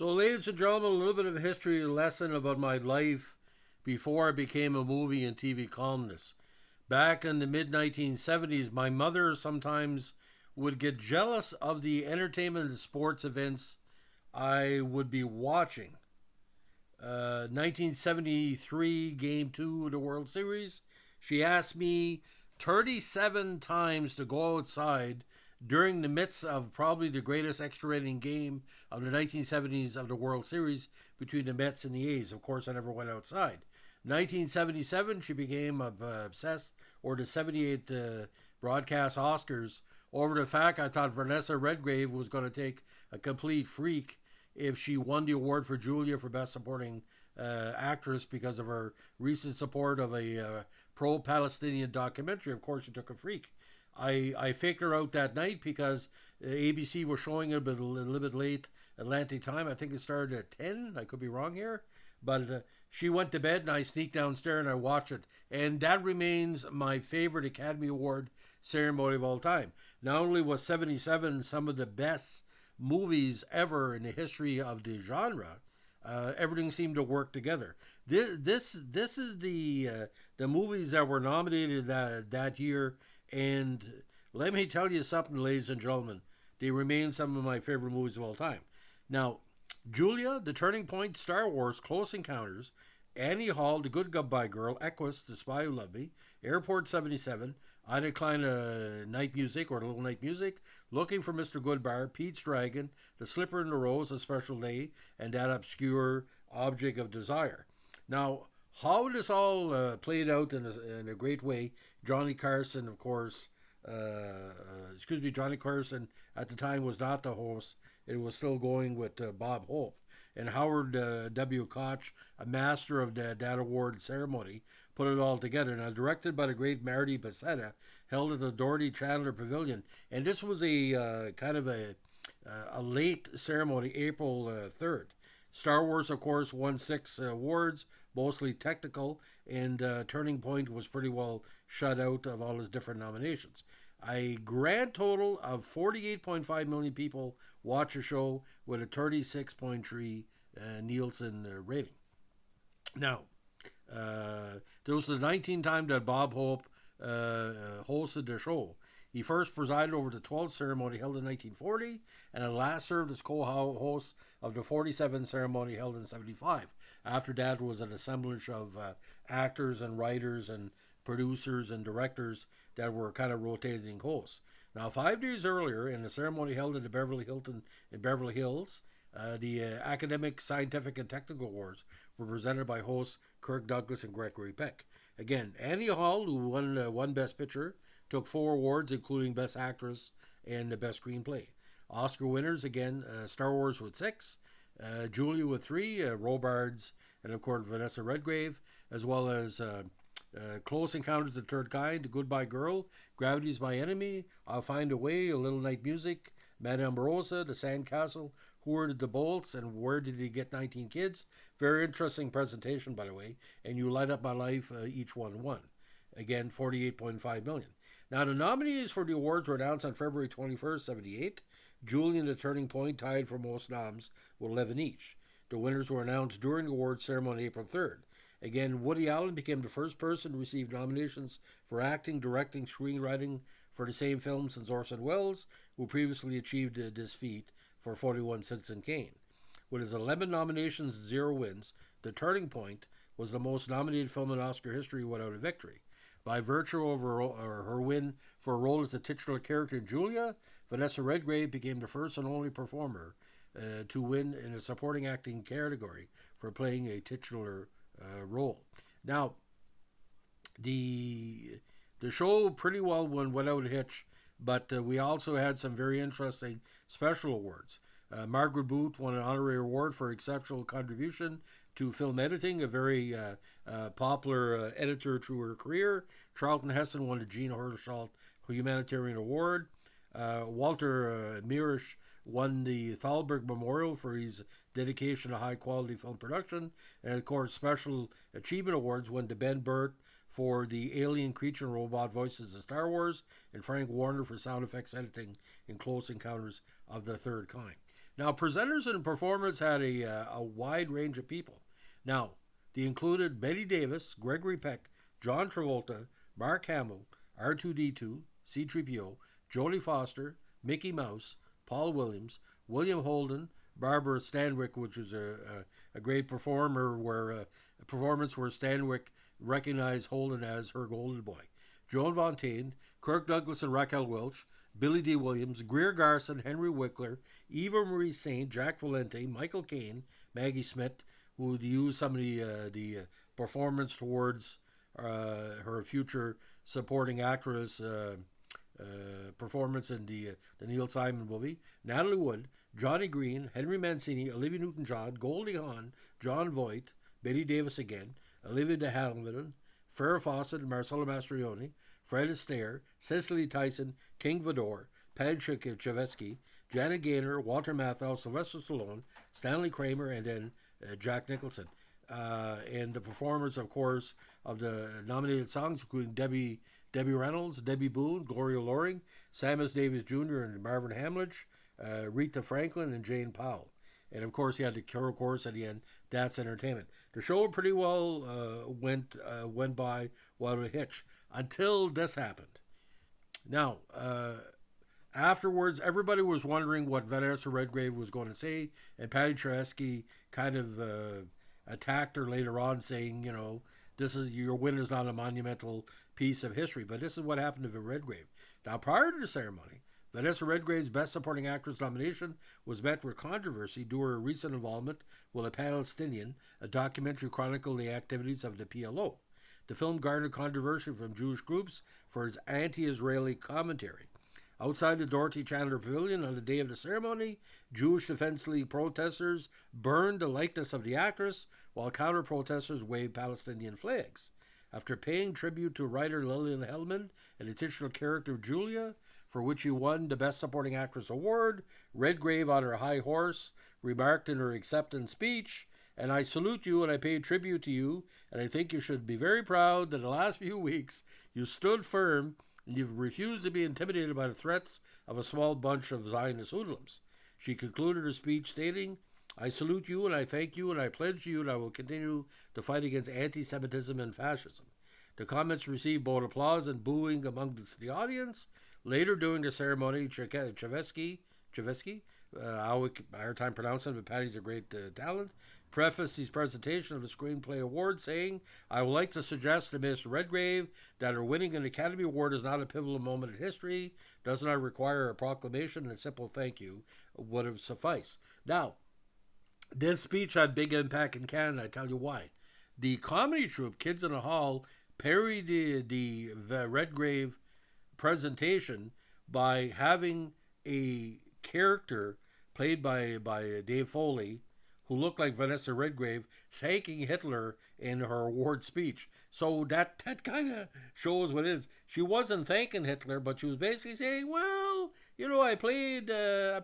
So, ladies and gentlemen, a little bit of a history lesson about my life before I became a movie and TV columnist. Back in the mid 1970s, my mother sometimes would get jealous of the entertainment and sports events I would be watching. 1973, Game 2 of the World Series, she asked me 37 times to go outside during the midst of probably the greatest extra rating game of the 1970s of the World Series between the Mets and the A's. Of course, I never went outside. 1977, she became obsessed over the 78 broadcast Oscars over the fact I thought Vanessa Redgrave was going to take a complete freak if she won the award for Julia for Best Supporting Actress because of her recent support of a pro-Palestinian documentary. Of course, she took a freak. I faked her out that night because ABC was showing it a little bit late Atlantic time. I think it started at 10. I could be wrong here. But she went to bed and I sneaked downstairs and I watched it. And that remains my favorite Academy Award ceremony of all time. Not only was 77 some of the best movies ever in the history of the genre, everything seemed to work together. This is the movies that were nominated that year, and let me tell you something, ladies and gentlemen, they remain some of my favorite movies of all time. Now, Julia, The Turning Point, Star Wars, Close Encounters, Annie Hall, The Good Goodbye Girl, Equus, The Spy Who Loved Me, Airport 77, I Decline Night Music or Little Night Music, Looking for Mr. Goodbar, Pete's Dragon, The Slipper and the Rose, A Special Day, and That Obscure Object of Desire. Now, how this all played out in a great way, Johnny Carson, of course, Johnny Carson at the time was not the host. It was still going with Bob Hope. And Howard W. Koch, a master of that award ceremony, put it all together. Now, directed by the great Marty Bassetta, held at the Doherty Chandler Pavilion. And this was a kind of a late ceremony, April 3rd. Star Wars, of course, won 6 awards, mostly technical, and Turning Point was pretty well shut out of all his different nominations. A grand total of 48.5 million people watch the show with a 36.3 Nielsen rating. Now, there was the 19th time that Bob Hope hosted the show. He first presided over the 12th ceremony held in 1940 and at last served as co-host of the 47th ceremony held in 75. After that was an assemblage of actors and writers and producers and directors that were kind of rotating hosts. Now, 5 days earlier, in a ceremony held in the Beverly Hilton in Beverly Hills, the Academic, Scientific, and Technical Awards were presented by hosts Kirk Douglas and Gregory Peck. Again, Annie Hall, who won Best Picture, took 4 awards, including Best Actress and the Best Screenplay. Oscar winners, again, Star Wars with 6, Julia with 3, Robards, and of course Vanessa Redgrave, as well as Close Encounters of the Third Kind, The Goodbye Girl, Gravity's My Enemy, I'll Find a Way, A Little Night Music, Madame Rosa, The Sandcastle, Who Ordered the Bolts, and Where Did He Get 19 Kids? Very interesting presentation, by the way, and You Light Up My Life, each one won. Again, 48.5 million. Now, the nominees for the awards were announced on February 21st, 78. Julie and The Turning Point tied for most noms with 11 each. The winners were announced during the awards ceremony April 3rd. Again, Woody Allen became the first person to receive nominations for acting, directing, screenwriting for the same film since Orson Welles, who previously achieved this feat for 41 Citizen Kane. With his 11 nominations and 0 wins, The Turning Point was the most nominated film in Oscar history without a victory. By virtue of her win for a role as the titular character in Julia, Vanessa Redgrave became the first and only performer to win in a supporting acting category for playing a titular role. Now, the show pretty well went without a hitch, but we also had some very interesting special awards. Margaret Booth won an honorary award for exceptional contribution to film editing, a very popular editor through her career. Charlton Heston won the Jean Hersholt Humanitarian Award. Walter Mirisch won the Thalberg Memorial for his dedication to high-quality film production. And, of course, Special Achievement Awards went to Ben Burt for the alien creature and robot voices in Star Wars, and Frank Warner for sound effects editing in Close Encounters of the Third Kind. Now, presenters and performers had a wide range of people. Now, they included Betty Davis, Gregory Peck, John Travolta, Mark Hamill, R2D2, C3PO, Jodie Foster, Mickey Mouse, Paul Williams, William Holden, Barbara Stanwyck, which was a great performer, a performance where Stanwyck recognized Holden as her golden boy, Joan Fontaine, Kirk Douglas and Raquel Welch, Billy D. Williams, Greer Garson, Henry Wickler, Eva Marie Saint, Jack Valente, Michael Caine, Maggie Smith, who used some of the performance towards her future supporting actress performance in the Neil Simon movie, Natalie Wood, Johnny Green, Henry Mancini, Olivia Newton-John, Goldie Hawn, John Voight, Betty Davis again, Olivia de Havilland, Farrah Fawcett, Marcella Mastroianni, Fred Astaire, Cicely Tyson, King Vidor, Pad Chevesky, Janet Gaynor, Walter Matthau, Sylvester Stallone, Stanley Kramer, and then Jack Nicholson. And the performers, of course, of the nominated songs, including Debbie Reynolds, Debbie Boone, Gloria Loring, Sammis Davis Jr., and Marvin Hamlich, Rita Franklin, and Jane Powell. And of course, he had the chorus at the end. That's entertainment. The show pretty well went by without a hitch until this happened. Now, afterwards, everybody was wondering what Vanessa Redgrave was going to say, and Patty Chayefsky kind of attacked her later on, saying, you know, this is your win is not a monumental piece of history, but this is what happened to Redgrave. Now, prior to the ceremony, Vanessa Redgrave's Best Supporting Actress nomination was met with controversy due to her recent involvement with a Palestinian, a documentary chronicling the activities of the PLO. The film garnered controversy from Jewish groups for its anti-Israeli commentary. Outside the Dorothy Chandler Pavilion on the day of the ceremony, Jewish Defense League protesters burned the likeness of the actress, while counter-protesters waved Palestinian flags. After paying tribute to writer Lillian Hellman and the titular character of Julia, for which she won the Best Supporting Actress award, Redgrave, on her high horse, remarked in her acceptance speech, "And I salute you and I pay tribute to you, and I think you should be very proud that in the last few weeks you stood firm and you've refused to be intimidated by the threats of a small bunch of Zionist hoodlums." She concluded her speech stating, "I salute you and I thank you and I pledge to you that I will continue to fight against anti-Semitism and fascism." The comments received both applause and booing amongst the audience. Later during the ceremony, Chayefsky, I would have a hard time pronouncing it, but Patty's a great talent, prefaced his presentation of the Screenplay Award saying, "I would like to suggest to Miss Redgrave that her winning an Academy Award is not a pivotal moment in history, does not require a proclamation, and a simple thank you would have sufficed." Now, this speech had big impact in Canada. I tell you why. The comedy troupe Kids in a Hall parodied the Redgrave presentation by having a character played by Dave Foley who looked like Vanessa Redgrave thanking Hitler in her award speech. So that kind of shows what it is. She wasn't thanking Hitler, but she was basically saying, "Well, you know, I played a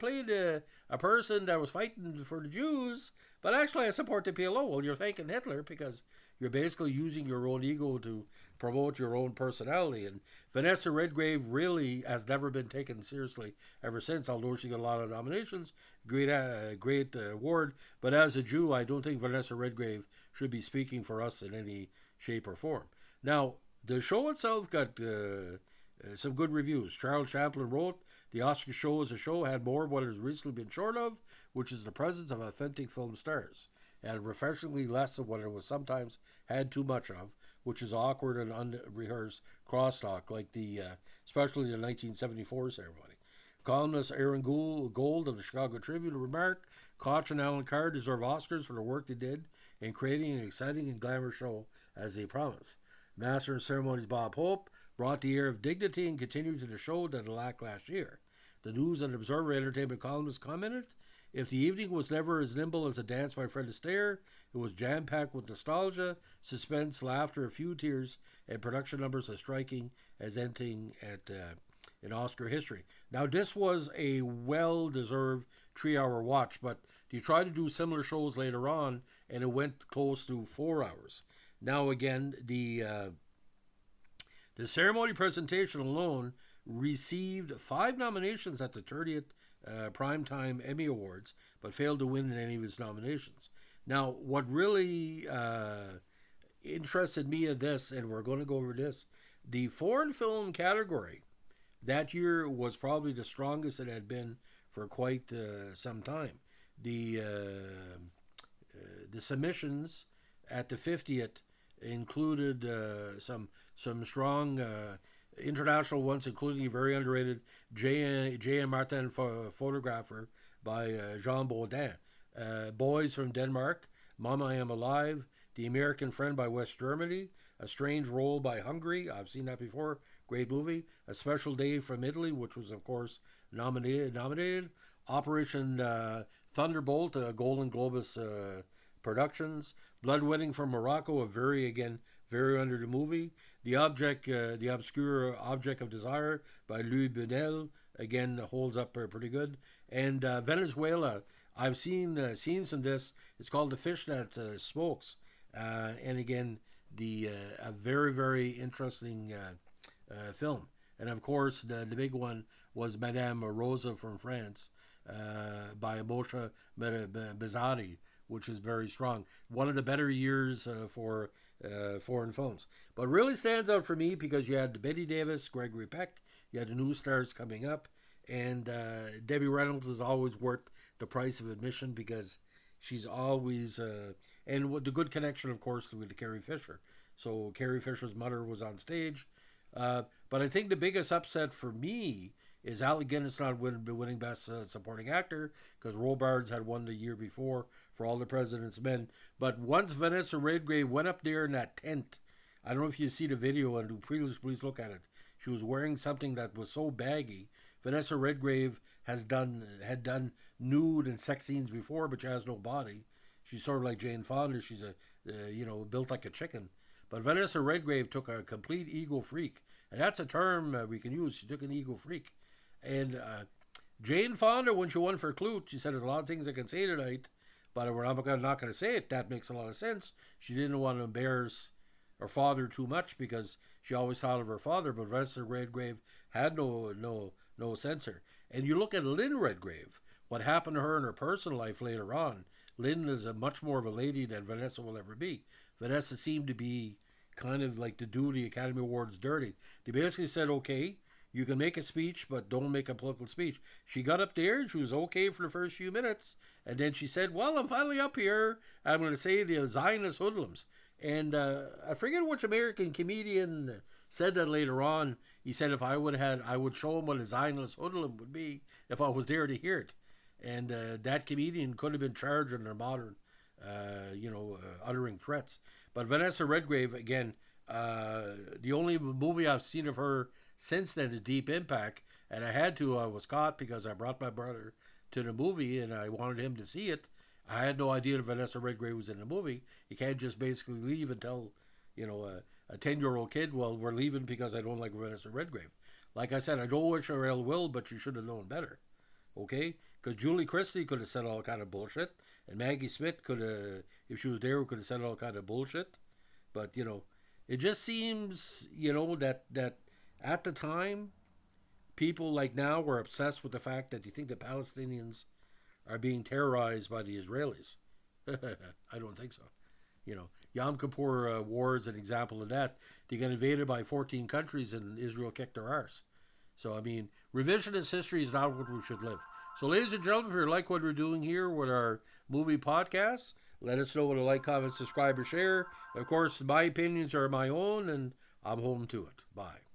person that was fighting for the Jews, but actually I support the PLO." Well, you're thanking Hitler because you're basically using your own ego to promote your own personality. And Vanessa Redgrave really has never been taken seriously ever since, although she got a lot of nominations. Great award. But as a Jew, I don't think Vanessa Redgrave should be speaking for us in any shape or form. Now, the show itself got some good reviews. Charles Chaplin wrote, "The Oscar show as a show had more of what it has recently been short of, which is the presence of authentic film stars, and refreshingly less of what it was sometimes had too much of, which is awkward and unrehearsed crosstalk, like especially the 1974 ceremony." Columnist Aaron Gold of the Chicago Tribune remarked, "Koch and Alan Carr deserve Oscars for the work they did in creating an exciting and glamorous show as they promised." Master of Ceremonies Bob Hope brought the air of dignity and continued to the show that it lacked last year. The News and Observer entertainment columnist commented, "If the evening was never as nimble as a dance by Fred Astaire, it was jam-packed with nostalgia, suspense, laughter, a few tears, and production numbers as striking as anything in Oscar history." Now, this was a well-deserved 3-hour watch, but they tried to do similar shows later on, and it went close to 4 hours. Now, again, the ceremony presentation alone received 5 nominations at the 30th Primetime Emmy Awards, but failed to win in any of his nominations. Now, what really interested me in this, and we're going to go over this, the foreign film category that year was probably the strongest it had been for quite some time. The submissions at the 50th included some strong international ones, including a very underrated J. and Martin photographer by Jean Baudin. Boys from Denmark, Mama I Am Alive, The American Friend by West Germany, A Strange Role by Hungary, I've seen that before, great movie. A Special Day from Italy, which was of course nominated. Operation Thunderbolt, Golden Globus Productions. Blood Wedding from Morocco, a very under the movie. The Obscure Object of Desire by Louis Buñuel, again holds up pretty good. And Venezuela, I've seen scenes from this. It's called The Fish That Smokes, and again a very interesting film. And of course the big one was Madame Rosa from France, by Moshe Bezadi, which is very strong. One of the better years for foreign films. But really stands out for me because you had Betty Davis, Gregory Peck, you had the new stars coming up, and Debbie Reynolds is always worth the price of admission because she's always, and with the good connection, of course, with Carrie Fisher. So Carrie Fisher's mother was on stage. But I think the biggest upset for me is Alec Guinness not winning Best Supporting Actor, because Robards had won the year before for All the President's Men. But once Vanessa Redgrave went up there in that tent, I don't know if you see the video, and please look at it. She was wearing something that was so baggy. Vanessa Redgrave had done nude and sex scenes before, but she has no body. She's sort of like Jane Fonda. She's built like a chicken. But Vanessa Redgrave took a complete ego freak, and that's a term we can use. She took an ego freak. And Jane Fonda, when she won for Clute, she said, there's a lot of things I can say tonight, but we're not going to say it. That makes a lot of sense. She didn't want to embarrass her father too much because she always thought of her father, but Vanessa Redgrave had no censor. And you look at Lynn Redgrave, what happened to her in her personal life later on. Lynn is much more of a lady than Vanessa will ever be. Vanessa seemed to be kind of like to do the Academy Awards dirty. They basically said, okay, you can make a speech, but don't make a political speech. She got up there and she was okay for the first few minutes. And then she said, well, I'm finally up here. I'm going to say the Zionist hoodlums. And I forget which American comedian said that later on. He said if I would show him what a Zionist hoodlum would be if I was there to hear it. And that comedian could have been charged under modern, uttering threats. But Vanessa Redgrave, again, the only movie I've seen of her since then is Deep Impact, and I was caught because I brought my brother to the movie and I wanted him to see it. I had no idea that Vanessa Redgrave was in the movie. You can't just basically leave and tell, a 10-year-old kid, well, we're leaving because I don't like Vanessa Redgrave. Like I said, I don't wish her ill will, but she should have known better. Okay? Because Julie Christie could have said all kind of bullshit, and Maggie Smith could have, if she was there, could have said all kind of bullshit. But, it just seems, that at the time, people like now were obsessed with the fact that you think the Palestinians are being terrorized by the Israelis. I don't think so. Yom Kippur War is an example of that. They got invaded by 14 countries and Israel kicked their arse. So, revisionist history is not what we should live. So, ladies and gentlemen, if you like what we're doing here with our movie podcast, let us know with a like, comment, subscribe, or share. Of course, my opinions are my own, and I'm home to it. Bye.